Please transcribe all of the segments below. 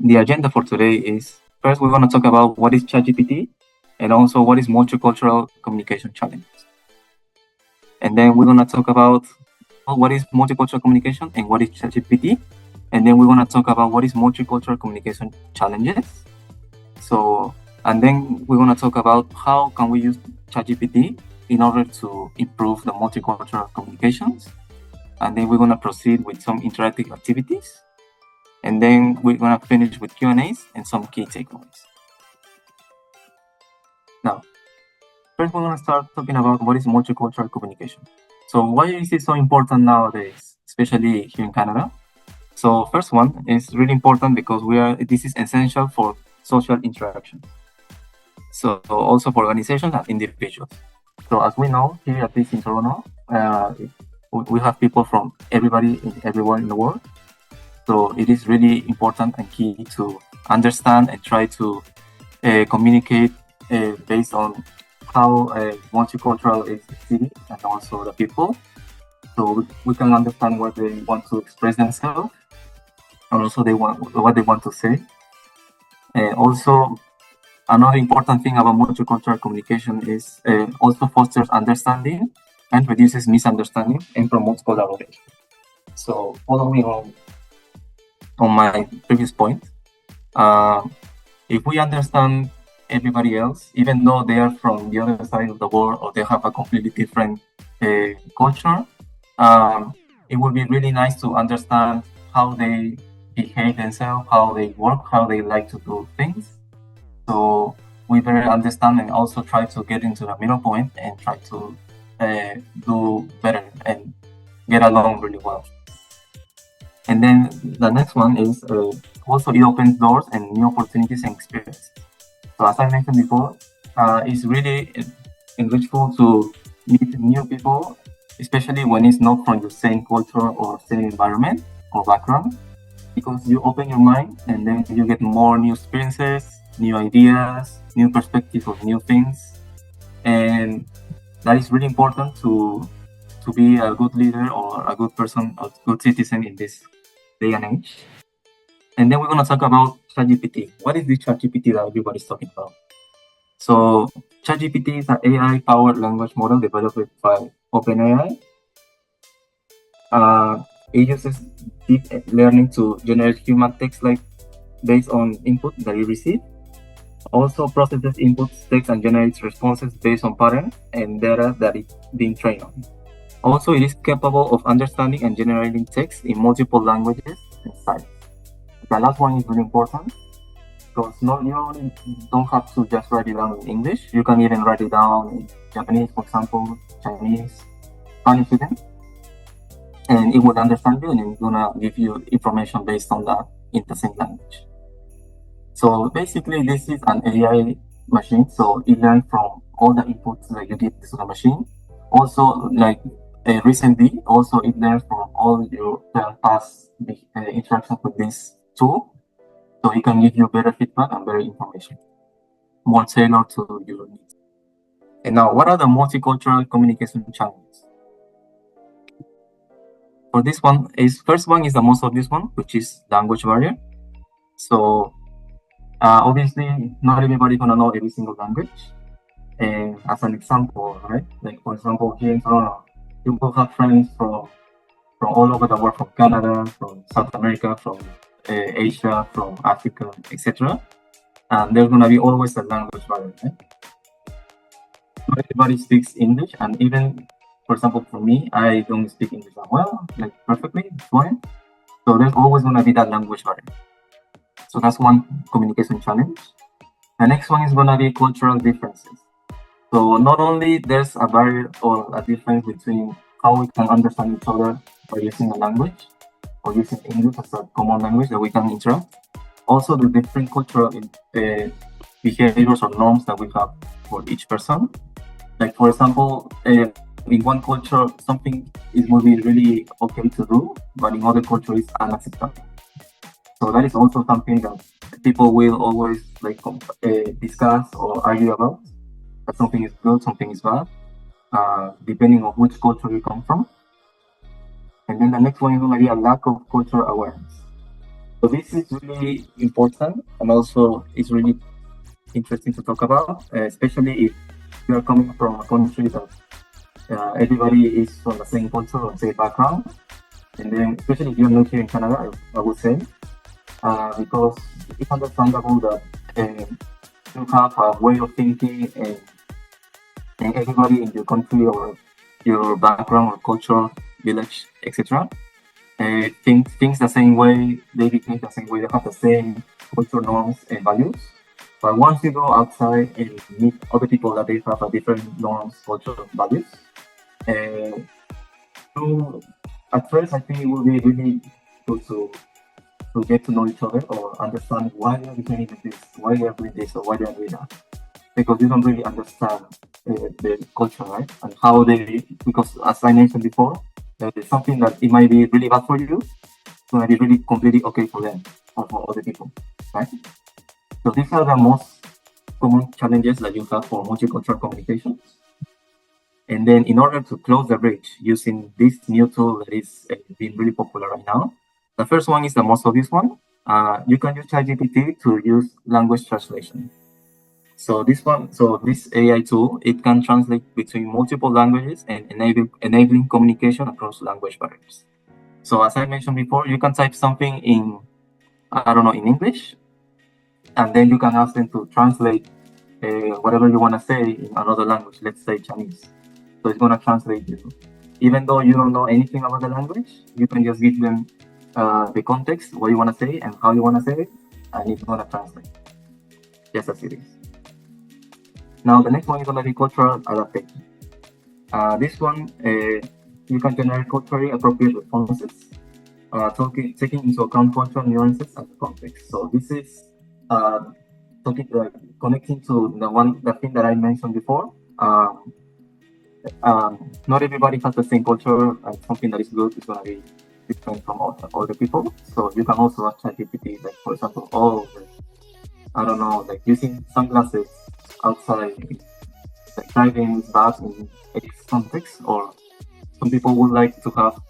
the agenda for today is, first we're going to talk about what is ChatGPT and also what is multicultural communication challenges. And then we're going to talk about what is multicultural communication and what is ChatGPT. And then we're going to talk about what is multicultural communication challenges. And then we're going to talk about how can we use ChatGPT in order to improve the multicultural communications. And then we're going to proceed with some interactive activities. And then we're going to finish with Q&As and some key takeaways. Now, first we're going to start talking about what is multicultural communication. So why is it so important nowadays, especially here in Canada? So first one is really important because this is essential for social interaction. So also for organizations and individuals. So as we know, here at least in Toronto, we have people from everywhere in the world. So it is really important and key to understand and try to communicate based on how multicultural is the city and also the people. So we can understand what they want to express themselves and also what they want to say. Also, another important thing about multicultural communication is also fosters understanding and reduces misunderstanding and promotes collaboration. So following on my previous point, if we understand everybody else, even though they are from the other side of the world or they have a completely different culture, it would be really nice to understand how they behave themselves, how they work, how they like to do things. So we better understand and also try to get into the middle point and try to do better and get along really well. And then the next one is also it opens doors and new opportunities and experiences. So as I mentioned before, it's really enrichful to meet new people, especially when it's not from your same culture or same environment or background, because you open your mind and then you get more new experiences, new ideas, new perspectives of new things. And that is really important to be a good leader or a good person, a good citizen in this day and age. And then we're going to talk about ChatGPT. What is this ChatGPT that everybody's talking about? So ChatGPT is an AI-powered language model developed by OpenAI. It uses deep learning to generate human text like based on input that it receives. Also processes inputs, text, and generates responses based on patterns and data that it's being trained on. Also, it is capable of understanding and generating text in multiple languages and styles. The last one is really important because you don't have to just write it down in English. You can even write it down in Japanese, for example, Chinese, Spanish even. And it would understand you and it's gonna give you information based on that in the same language. So basically, this is an AI machine. So it learns from all the inputs that you give to the machine. Also, like recently, also it learns from all your past interactions with this tool. So it can give you better feedback and better information, more tailored to your needs. And now, what are the multicultural communication challenges? For this one, first one is the most obvious one, which is language barrier. So obviously, not everybody gonna know every single language. And as an example, right? Like for example, here in Toronto, you will have friends from all over the world, from Canada, from South America, from Asia, from Africa, etc. And there's gonna be always a language barrier, right? Not everybody speaks English, and even, for example, for me, I don't speak English that well, like perfectly, fluent. So there's always gonna be that language barrier. So that's one communication challenge. The next one is gonna be cultural differences. So not only there's a barrier or a difference between how we can understand each other by using a language or using English as a common language that we can interact. Also, the different cultural behaviors or norms that we have for each person. Like for example, in one culture, something will be really okay to do, but in other cultures, it's unacceptable. So that is also something that people will always discuss or argue about. That something is good, something is bad, depending on which culture you come from. And then the next one is going to be a lack of cultural awareness. So this is really important, and also it's really interesting to talk about, especially if you are coming from a country that everybody is from the same culture or same background. And then, especially if you're not here in Canada, I would say, because it's understandable that you have a way of thinking, and everybody in your country or your background or culture, village, etc., thinks the same way, they behave the same way, they have the same cultural norms and values. But once you go outside and meet other people that they have a different norms, culture, values, uh, to, at first I think it will be really good to get to know each other or understand why they are behaving like this, why they are doing this or why they are doing that. Because you don't really understand the culture, right? And how they, because as I mentioned before, it's something that it might be really bad for you, it's going to be really completely okay for them or for other people, right? So these are the most common challenges that you have for multicultural communication. And then in order to close the bridge using this new tool that is being really popular right now, the first one is the most obvious one. You can use ChatGPT to use language translation. So this AI tool, it can translate between multiple languages and enabling communication across language barriers. So as I mentioned before, you can type something in, I don't know, in English, and then you can ask them to translate whatever you want to say in another language, let's say Chinese. So it's going to translate you. Even though you don't know anything about the language, you can just give them the context, what you want to say and how you want to say it, and it's going to translate, just as it is. Now, the next one is going to be cultural adaptation. This one, you can generate culturally appropriate responses, taking into account cultural nuances and context. So this is connecting to the thing that I mentioned before. Not everybody has the same culture, and something that is good is going to be different from other people. So you can also ask ChatGPT, like for example, I don't know, like using sunglasses outside, like driving is bad in X context, or some people would like to have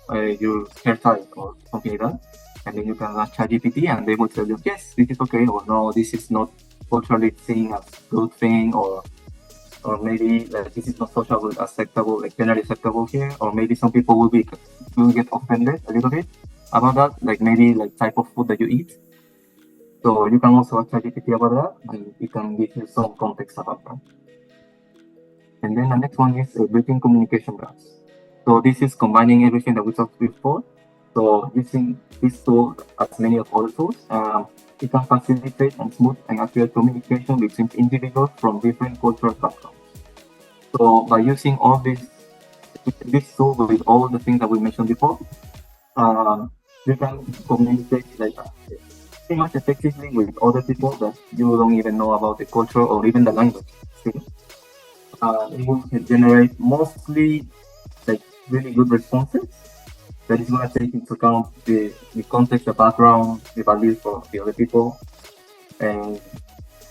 your hair tied or something like that. And then you can ask ChatGPT and they will tell you, yes, this is okay, or no, this is not culturally seen as good thing, or maybe this is not socially acceptable, like generally acceptable here, or maybe some people will get offended a little bit about that, like maybe like type of food that you eat. So you can also ask ChatGPT about that, and it can give you some context about that. And then the next one is built-in communication graphs. So this is combining everything that we talked before. So using this tool, as many of other tools, it can facilitate and smooth and accurate communication between individuals from different cultural backgrounds. So by using all this tool with all the things that we mentioned before, you can communicate like pretty much effectively with other people that you don't even know about the culture or even the language. It will generate mostly like really good responses that is going to take into account the context, the background, the values for the other people, and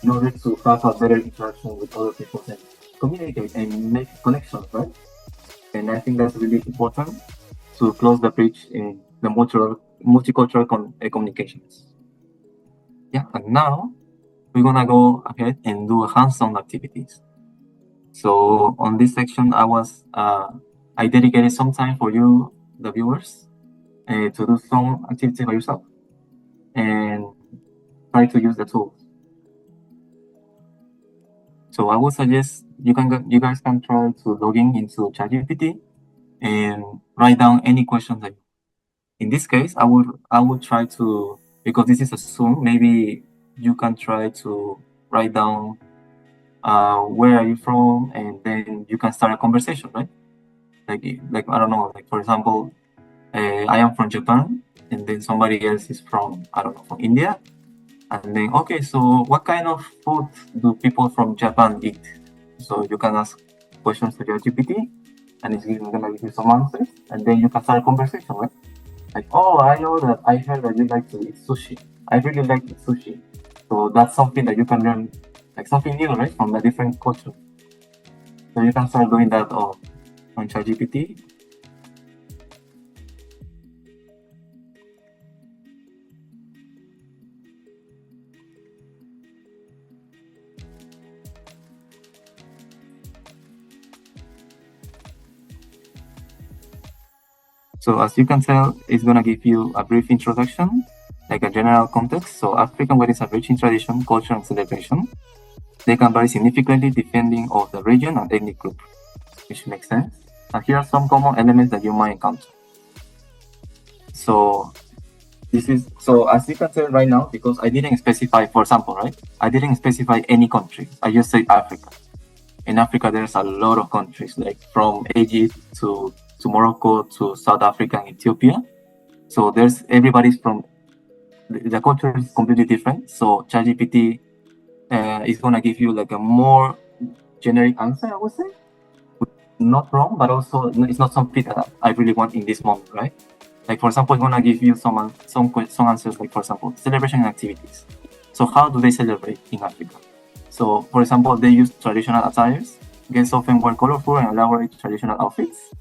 in order to have a better interaction with other people and communicate and make connections, right? And I think that's really important to close the bridge in the multicultural communications. Yeah, and now we're gonna go ahead and do hands-on activities. So on this section, I dedicated some time for you, the viewers, to do some activity by yourself and try to use the tools. So I would suggest you guys can try to log into ChatGPT and write down any questions that. In this case, I would try to, because this is a Zoom, maybe you can try to write down where are you from, and then you can start a conversation, right? Like I don't know, like for example, I am from Japan, and then somebody else is from, I don't know, from India, and then okay, so what kind of food do people from Japan eat? So you can ask questions to your GPT, and it's gonna give you some answers, and then you can start a conversation, right? Like, oh, I heard that you like to eat sushi. I really like to eat sushi. So that's something that you can learn, like something new, right, from a different culture. So you can start doing that on ChatGPT. So as you can tell, it's gonna give you a brief introduction, like a general context. So African weddings are rich in tradition, culture, and celebration. They can vary significantly depending on the region and ethnic group, which makes sense. And here are some common elements that you might encounter. So as you can tell right now, because I didn't specify, for example, right? I didn't specify any country. I just said Africa. In Africa, there's a lot of countries, like from Egypt to Morocco to South Africa and Ethiopia. So there's everybody's from the culture is completely different. So ChatGPT is gonna give you like a more generic answer, I would say. Not wrong, but also it's not something that I really want in this moment, right? Like for example, it's gonna give you some answers, like for example, celebration and activities. So how do they celebrate in Africa? So for example, they use traditional attires. Guests often wear colorful and elaborate traditional outfits.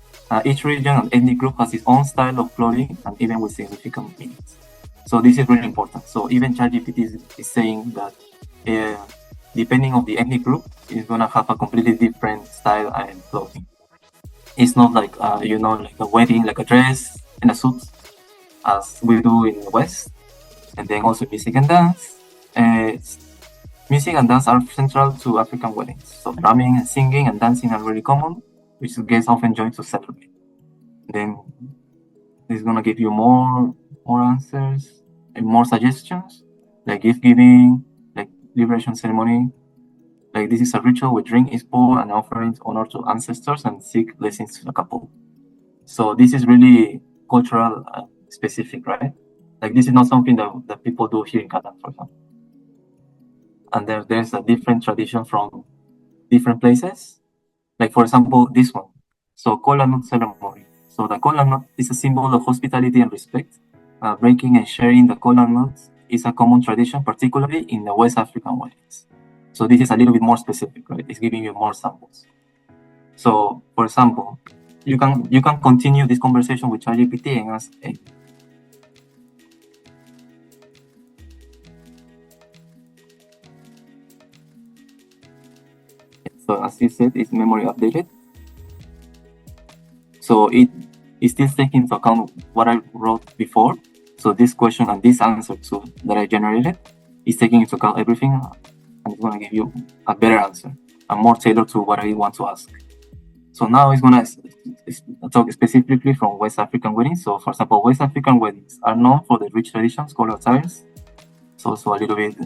Each region and ethnic group has its own style of clothing and even with significant meanings. So this is really important. So even ChatGPT is saying that depending on the ethnic group, it's gonna have a completely different style and clothing. It's not like like a wedding, like a dress and a suit, as we do in the West. And then also music and dance. Music and dance are central to African weddings. So drumming and singing and dancing are really common, which guests often join to celebrate. Then it's gonna give you more answers and more suggestions, like gift giving, like liberation ceremony. Like this is a ritual with drink is poured and offerings honor to ancestors and seek blessings to the couple. So this is really cultural specific, right? Like this is not something that people do here in Qatar, for example. And there's a different tradition from different places. Like for example, this one. So kola nut ceremony. So the kola nut is a symbol of hospitality and respect. Breaking and sharing the kola nut is a common tradition, particularly in the West African weddings. So this is a little bit more specific, right? It's giving you more samples. So for example, you can continue this conversation with ChatGPT and ask, hey, so as you said, it's memory updated. So it is still taking into account what I wrote before. So this question and this answer that I generated is taking into account everything, and it's gonna give you a better answer and more tailored to what I want to ask. So now it's gonna talk specifically from West African weddings. So for example, West African weddings are known for the rich traditions, color attires. It's also a little bit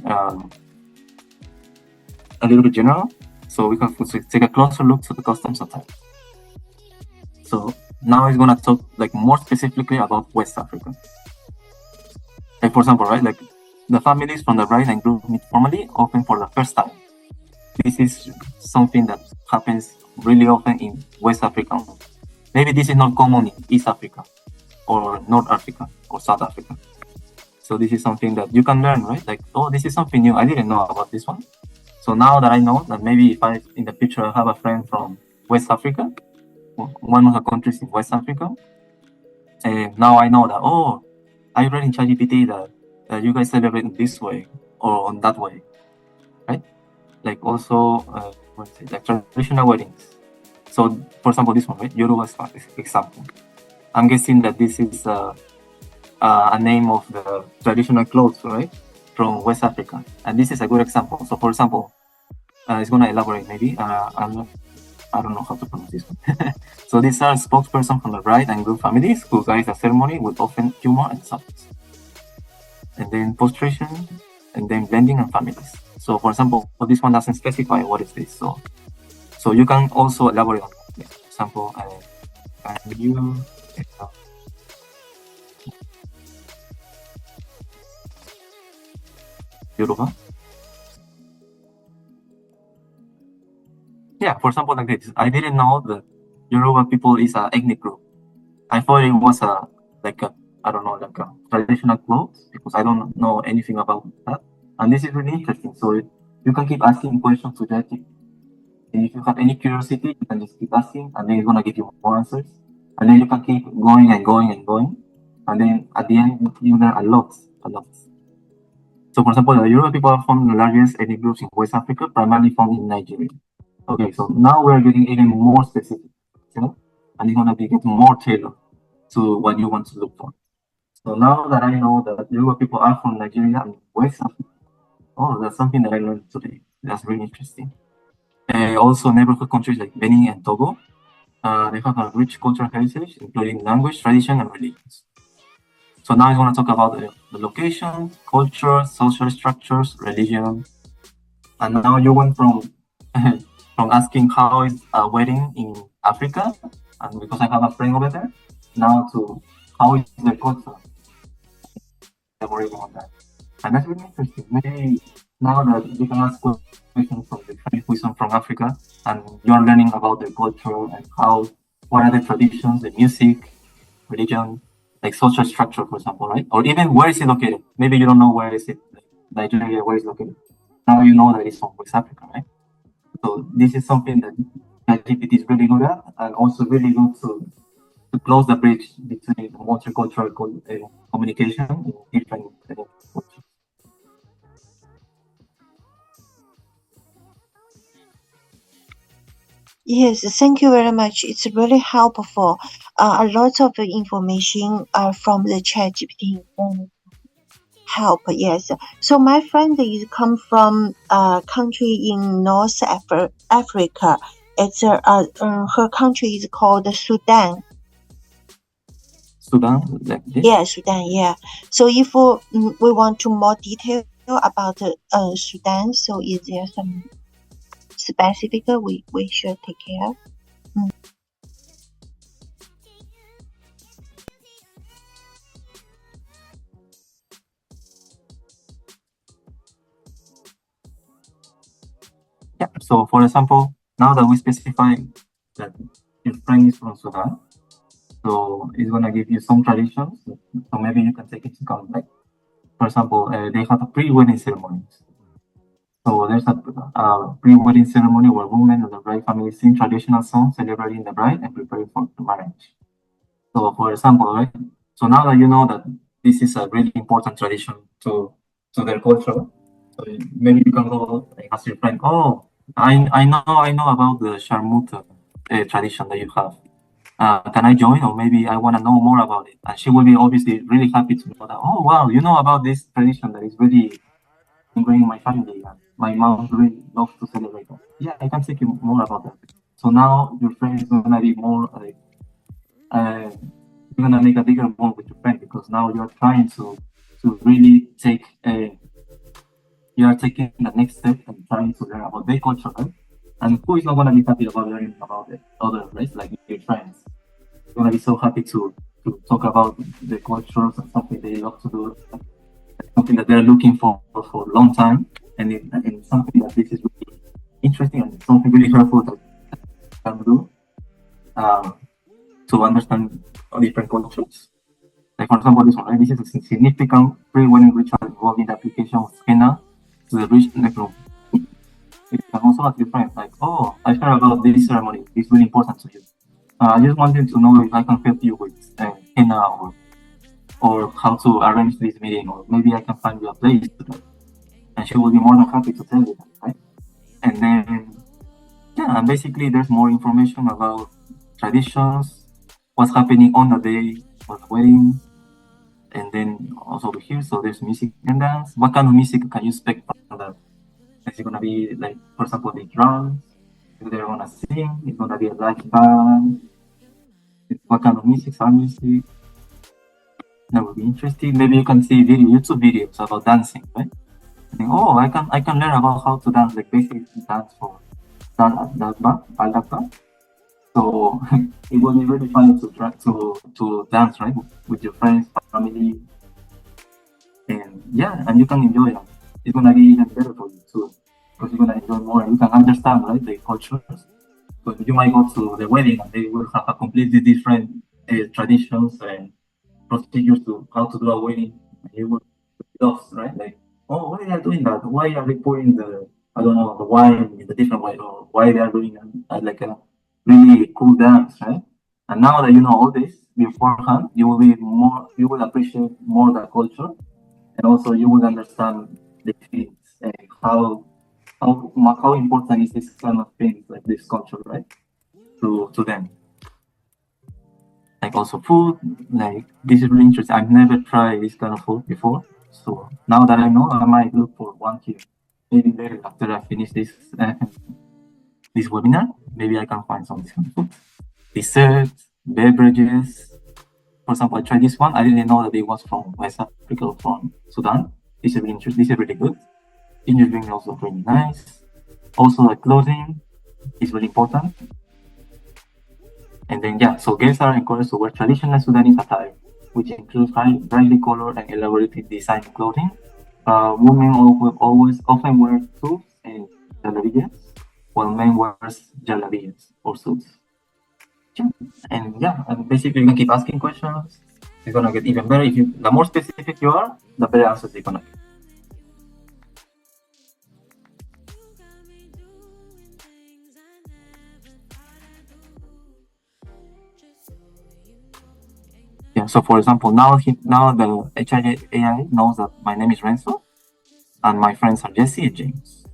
general. So we can take a closer look to the customs attire. So now it's gonna talk like more specifically about West Africa. Like for example, right, like the families from the bride and groom meet formally, often for the first time. This is something that happens really often in West Africa. Maybe this is not common in East Africa or North Africa or South Africa. So this is something that you can learn, right? Like, oh, this is something new. I didn't know about this one. So now that I know that maybe if I, in the future, have a friend from West Africa, one of the countries in West Africa, and now I know that, oh, I read in ChatGPT that you guys celebrate in this way or on that way, right? Like also, like traditional weddings. So, for example, this one, right? Yoruba example. I'm guessing that this is a name of the traditional clothes, right? From West Africa. And this is a good example. So, for example, it's going to elaborate maybe. I don't know how to pronounce this one. So these are spokesperson from the bride and groom families who guide the ceremony with often humor and substance. And then postration, and then blending and families. So for example, this one doesn't specify what is this. So you can also elaborate on that. For example, can you Yoruba? Yeah, for example, like this. I didn't know that Yoruba people is an ethnic group. I thought it was a traditional clothes because I don't know anything about that. And this is really interesting. So you can keep asking questions to ChatGPT. And if you have any curiosity, you can just keep asking, and then it's gonna give you more answers. And then you can keep going and going and going. And then at the end, you learn a lot. So for example, the Yoruba people are from the largest ethnic groups in West Africa, primarily found in Nigeria. Okay, so now we're getting even more specific, and it's gonna be getting more tailored. to what you want to look for. So now that I know that Yoruba people are from Nigeria and West Africa, oh, that's something that I learned today. That's really interesting. Also, neighborhood countries like Benin and Togo, they have a rich cultural heritage, including language, tradition, and religions. So now I want to talk about the location, culture, social structures, religion, and now you went from from asking how is a wedding in Africa, and because I have a friend over there, now to how is the culture. Elaborating on that. And that's really interesting. Maybe now that you can ask questions from the friend who is from Africa, and you are learning about their culture and how, what are the traditions, the music, religion, like social structure, for example, right? Or even where is it located? Maybe you don't know where is it, like Nigeria, where is it located. Now you know that it's from West Africa, right? So this is something that ChatGPT is really good at, and also really good to close the bridge between multicultural communication in different cultures. Yes, thank you very much. It's really helpful. A lot of information from the ChatGPT help. Yes. So my friend is come from a country in North Africa. It's her country is called Sudan. Sudan, like this. Yeah, Sudan. Yeah. So if we want to more detail about Sudan, so is there some specific we should take care? Mm. Yeah. So for example, now that we specify that your friend is from Sudan, so it's gonna give you some traditions. So maybe you can take into account, like for example, they have a pre-wedding ceremonies. So there's a pre-wedding ceremony where women and the bride family sing traditional songs celebrating the bride and preparing for the marriage. So for example, right? So now that you know that this is a really important tradition to their culture, so maybe you can go and ask your friend, oh, I know about the Sharmuta tradition that you have. Can I join? Or maybe I want to know more about it. And she will be obviously really happy to know that, oh wow, you know about this tradition that is really ingrained in my family. And my mom really loves to celebrate that. Yeah, I can take you more about that. So now your friend is gonna be more like uh, you're gonna make a bigger bond with your friend because now you're trying to really take you are taking the next step and trying to learn about their culture, right? And who is not gonna be happy about learning about the other race, like your friends? You're gonna be so happy to talk about the cultures and something they love to do, something that they're looking for a long time, and something that this is really interesting and something really helpful that you can do um, to understand different cultures. Like for example, this one, right? This is a significant pre-wedding ritual involving the application of henna to the rich necklace. You can also ask your friends, like, oh, I heard about this ceremony. It's really important to you. I just wanted to know if I can help you with henna or how to arrange this meeting, or maybe I can find you a place to do. And she will be more than happy to tell you that, right? And then, yeah, and basically there's more information about traditions, what's happening on the day of the wedding, and then also over here, so there's music and dance. What kind of music can you expect from that? Is it gonna be like, for example, the drums? If they're gonna sing, it's gonna be a live band. What kind of music? Sound music? That would be interesting. Maybe you can see YouTube videos about dancing, right? I think, oh, I can learn about how to dance, like basic dance for Dalba. So it will be really fun to try to dance, right, with your friends, family, and yeah, and you can enjoy it. It's gonna be even better for you too, because you're gonna enjoy more and you can understand, right, the cultures. But you might go to the wedding and they will have a completely different traditions and procedures to how to do a wedding. And you will be lost, right? Like, oh, why they are doing that? Why are they pouring the, I don't know, the wine in a different way, or why they are doing like a really cool dance, right? And now that you know all this beforehand, you will appreciate more the culture, and also you will understand the things and how important is this kind of things, like this culture, right, to them. like also food. Like this is really interesting. I've never tried this kind of food before. So now that I know, I might look for one here. Maybe later after I finish this webinar, maybe I can find some of this kind of food. Desserts, beverages. For example, I tried this one. I didn't know that it was from West Africa or from Sudan. This is really interesting. This is really good. Ginger drink also really nice. Also, the clothing is really important. And then, yeah, so girls are encouraged to wear traditional Sudanese attire, which includes brightly colored and elaborately designed clothing. Women always often wear suits and jalabiyas, while men wear jalabiyas or suits. And yeah, and basically you can keep asking questions. It's gonna get even better. The more specific you are, the better answers you're gonna get. Yeah. So for example, now the AI knows that my name is Renzo, and my friends are Jesse and James.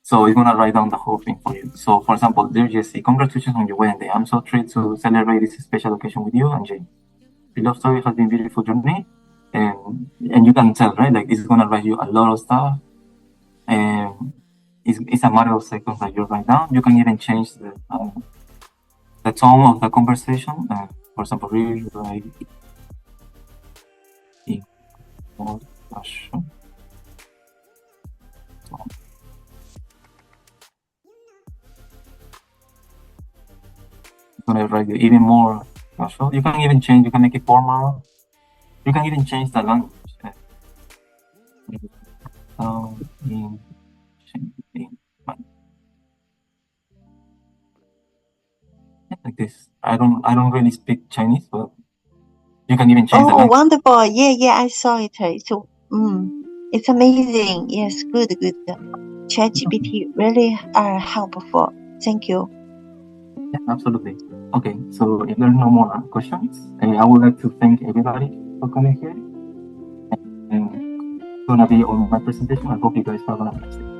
So it's gonna write down the whole thing for you. So for example, dear Jesse, congratulations on your wedding day. I'm so thrilled to celebrate this special occasion with you and James. The love story has been a beautiful journey, and you can tell, right? Like it's gonna write you a lot of stuff, and it's a matter of seconds that you write down. You can even change the tone of the conversation. For example, really like in more passion. It's gonna write you even more casual. You can even change. You can make it formal. You can even change the language. In like this. I don't really speak Chinese, but you can even change the Oh, language. wonderful. Yeah, I saw it. It's amazing. Yes, good. ChatGPT really are helpful. Thank you. Yeah, absolutely. Okay, so if there's no more questions, I would like to thank everybody for coming here. And it's gonna be on my presentation. I hope you guys have a nice day.